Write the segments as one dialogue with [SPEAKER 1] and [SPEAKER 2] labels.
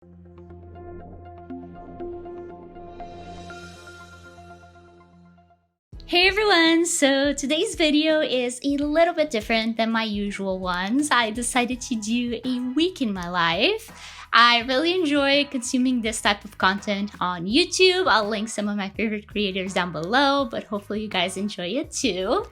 [SPEAKER 1] Hey everyone! So today's video is a little bit different than my usual ones. I decided to do a week in my life. I really enjoy consuming this type of content on YouTube. I'll link some of my favorite creators down below, but hopefully you guys enjoy it too.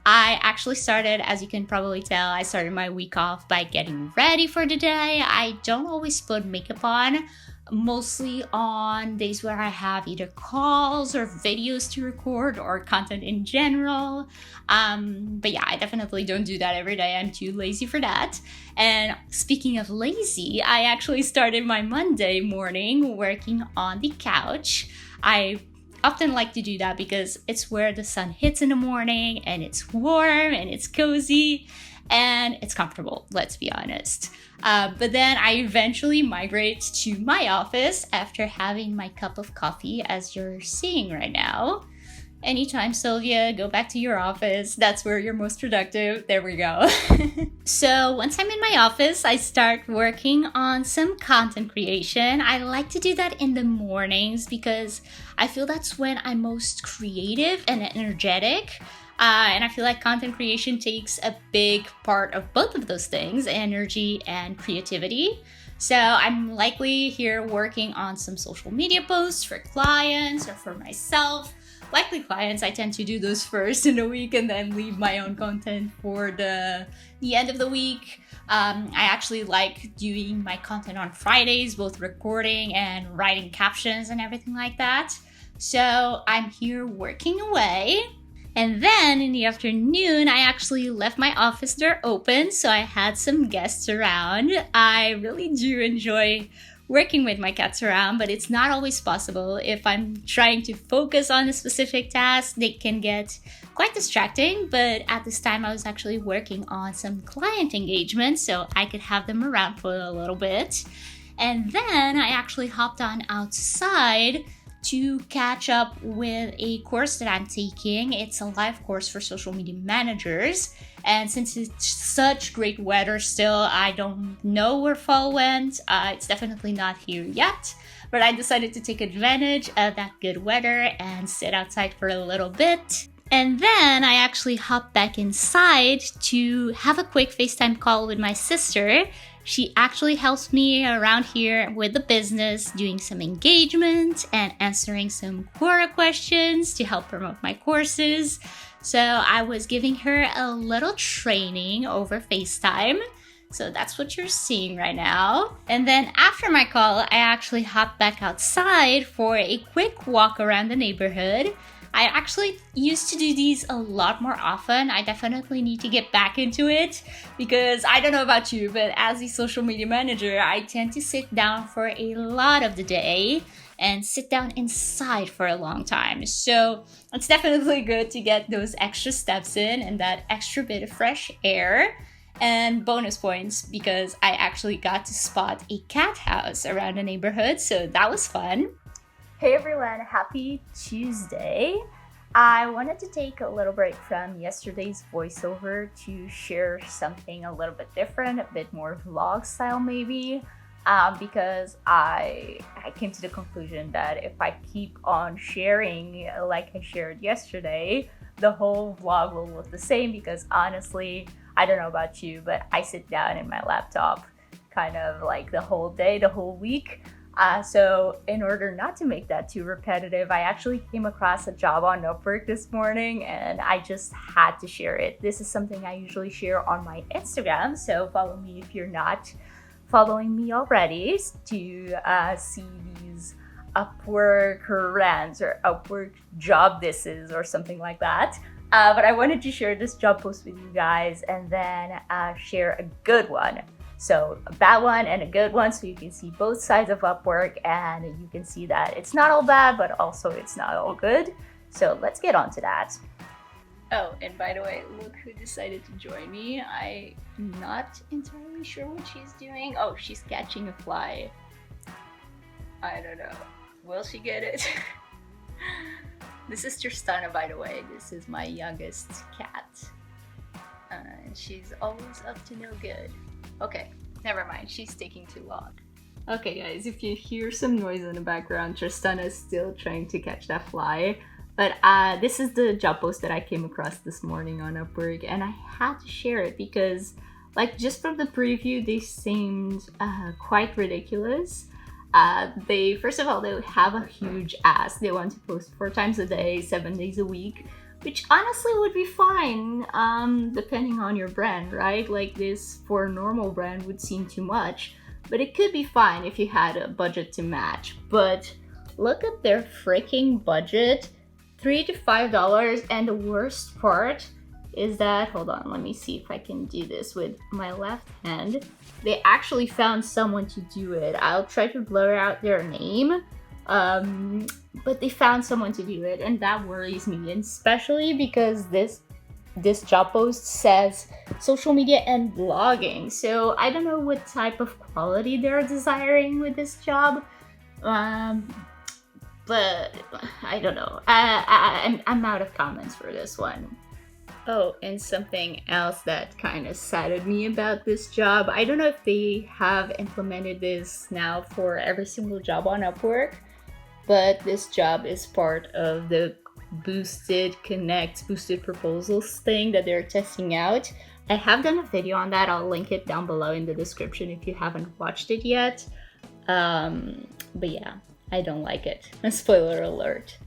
[SPEAKER 1] I actually started, as you can probably tell, I started my week off by getting ready for the day. I don't always put makeup on, mostly on days where I have either calls or videos to record or content in general. But yeah, I definitely don't do that every day. I'm too lazy for that. And speaking of lazy, I actually started my Monday morning working on the couch. I often like to do that because it's where the sun hits in the morning and it's warm and it's cozy and it's comfortable, let's be honest. But then I eventually migrate to my office after having my cup of coffee, as you're seeing right now. Anytime, Sylvia, go back to your office. That's where you're most productive. There we go. So once I'm in my office, I start working on some content creation. I like to do that in the mornings because I feel that's when I'm most creative and energetic. And I feel like content creation takes a big part of both of those things, energy and creativity. So I'm likely here working on some social media posts for clients or for myself. Likely clients, I tend to do those first in the week and then leave my own content for the end of the week. I actually like doing my content on Fridays, both recording and writing captions and everything like that. So I'm here working away. And then in the afternoon, I actually left my office door open, so I had some guests around. I really do enjoy working with my cats around, but it's not always possible. If I'm trying to focus on a specific task, they can get quite distracting. But at this time, I was actually working on some client engagements, so I could have them around for a little bit. And then I actually hopped on outside to catch up with a course that I'm taking. It's a live course for social media managers. And since it's such great weather still, I don't know where fall went. It's definitely not here yet. But I decided to take advantage of that good weather and sit outside for a little bit. And then I actually hopped back inside to have a quick FaceTime call with my sister. She actually helps me around here with the business, doing some engagement and answering some Quora questions to help promote my courses. So I was giving her a little training over FaceTime. So that's what you're seeing right now. And then after my call, I actually hopped back outside for a quick walk around the neighborhood. I actually used to do these a lot more often. I definitely need to get back into it because I don't know about you, but as a social media manager, I tend to sit down for a lot of the day and sit down inside for a long time. So it's definitely good to get those extra steps in and that extra bit of fresh air. And bonus points because I actually got to spot a cat house around the neighborhood, so that was fun. Hey everyone, happy Tuesday. I wanted to take a little break from yesterday's voiceover to share something a little bit different, a bit more vlog style maybe, because I came to the conclusion that if I keep on sharing like I shared yesterday, the whole vlog will look the same because honestly, I don't know about you, but I sit down in my laptop kind of like the whole day, the whole week. So in order not to make that too repetitive, I actually came across a job on Upwork this morning and I just had to share it. This is something I usually share on my Instagram, so follow me if you're not following me already to see these Upwork rants or Upwork job disses or something like that. But I wanted to share this job post with you guys and then share a good one. So a bad one and a good one, so you can see both sides of Upwork and you can see that it's not all bad, but also it's not all good. So let's get on to that. Oh, and by the way, look who decided to join me. I'm not entirely sure what she's doing. Oh, she's catching a fly. I don't know. Will she get it? This is Tristana, by the way. This is my youngest cat. And she's always up to no good. Okay, never mind. She's taking too long.
[SPEAKER 2] Okay guys, if you hear some noise in the background, Tristan is still trying to catch that fly. But this is the job post that I came across this morning on Upwork, and I had to share it because, like, just from the preview, they seemed quite ridiculous. They, first of all, they have a huge ask. They want to post 4 times a day, 7 days a week, which honestly would be fine, depending on your brand, right? Like, this for a normal brand would seem too much. But it could be fine if you had a budget to match. But look at their freaking budget, $3 to $5. And the worst part is that, hold on, let me see if I can do this with my left hand. They actually found someone to do it. I'll try to blur out their name. But they found someone to do it, and that worries me, and especially because this job post says social media and blogging. So I don't know what type of quality they're desiring with this job. But I don't know. I'm out of comments for this one. Oh, and something else that kind of saddened me about this job. I don't know if they have implemented this now for every single job on Upwork, but this job is part of the boosted proposals thing that they're testing out. I have done a video on that. I'll link it down below in the description if you haven't watched it yet. But yeah, I don't like it. A spoiler alert.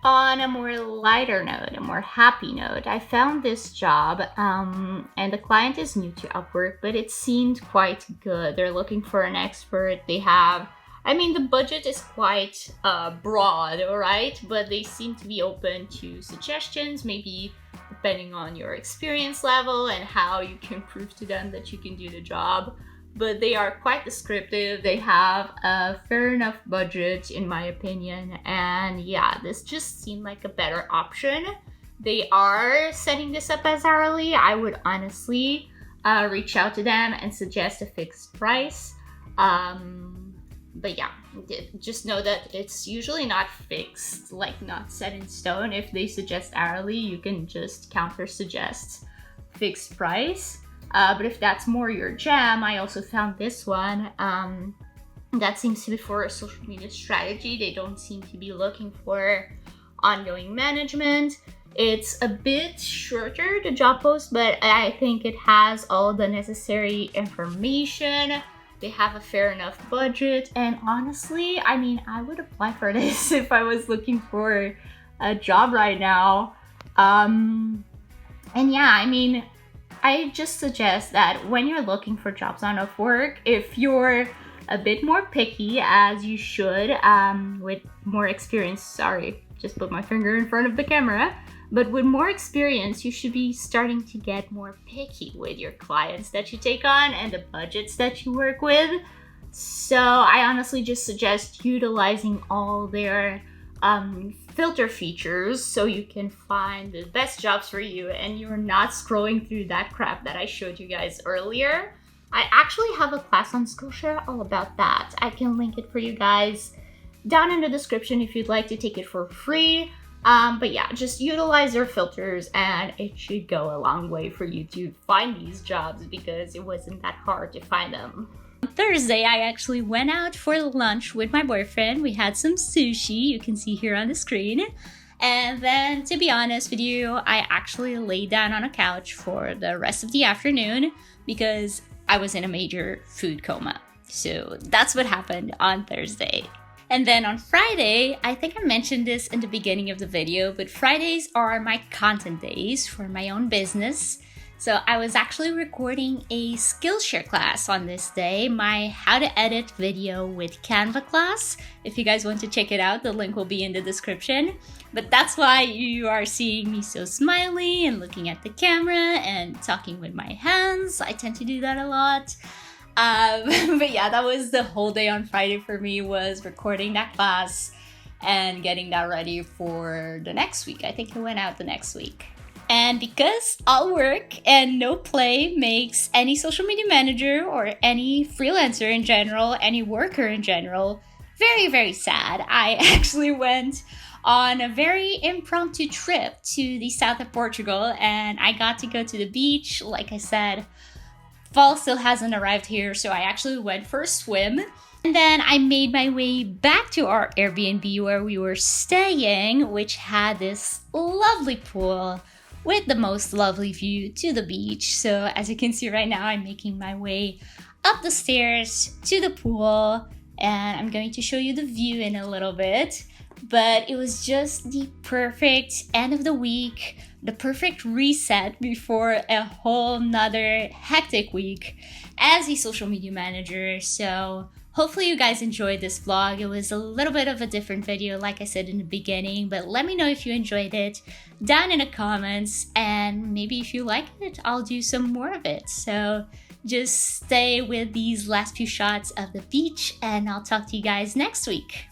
[SPEAKER 2] On a more lighter note, a more happy note, I found this job, and the client is new to Upwork, but it seemed quite good. They're looking for an expert. They have, I mean, the budget is quite broad, all right? But they seem to be open to suggestions, maybe depending on your experience level and how you can prove to them that you can do the job. But they are quite descriptive. They have a fair enough budget, in my opinion. And yeah, this just seemed like a better option. They are setting this up as hourly. I would honestly reach out to them and suggest a fixed price. But yeah, just know that it's usually not fixed, like not set in stone. If they suggest hourly, you can just counter suggest fixed price. But if that's more your jam, I also found this one. That seems to be for a social media strategy. They don't seem to be looking for ongoing management. It's a bit shorter, the job post, but I think it has all the necessary information. They have a fair enough budget, and honestly, I mean, I would apply for this if I was looking for a job right now. And yeah, I mean, I just suggest that when you're looking for jobs on Upwork, if you're a bit more picky, as you should, with more experience, sorry, just put my finger in front of the camera, but with more experience, you should be starting to get more picky with your clients that you take on and the budgets that you work with. So I honestly just suggest utilizing all their filter features so you can find the best jobs for you and you're not scrolling through that crap that I showed you guys earlier. I actually have a class on Skillshare all about that. I can link it for you guys down in the description if you'd like to take it for free. But yeah, just utilize their filters and it should go a long way for you to find these jobs because it wasn't that hard to find them.
[SPEAKER 1] On Thursday, I actually went out for lunch with my boyfriend. We had some sushi, you can see here on the screen. And then, to be honest with you, I actually laid down on a couch for the rest of the afternoon because I was in a major food coma. So that's what happened on Thursday. And then on Friday, I think I mentioned this in the beginning of the video, but Fridays are my content days for my own business. So I was actually recording a Skillshare class on this day, my how to edit video with Canva class. If you guys want to check it out, the link will be in the description. But that's why you are seeing me so smiley and looking at the camera and talking with my hands. I tend to do that a lot. But yeah, that was the whole day on Friday for me, was recording that class and getting that ready for the next week. I think it went out the next week. And because all work and no play makes any social media manager or any freelancer in general, any worker in general, very, very sad, I actually went on a very impromptu trip to the south of Portugal and I got to go to the beach, like I said, fall still hasn't arrived here, so I actually went for a swim. And then I made my way back to our Airbnb where we were staying, which had this lovely pool with the most lovely view to the beach. So as you can see right now, I'm making my way up the stairs to the pool, and I'm going to show you the view in a little bit. But it was just the perfect end of the week, the perfect reset before a whole nother hectic week as a social media manager. So hopefully you guys enjoyed this vlog. It was a little bit of a different video, like I said in the beginning, but let me know if you enjoyed it down in the comments, and maybe if you like it, I'll do some more of it. So just stay with these last few shots of the beach, and I'll talk to you guys next week.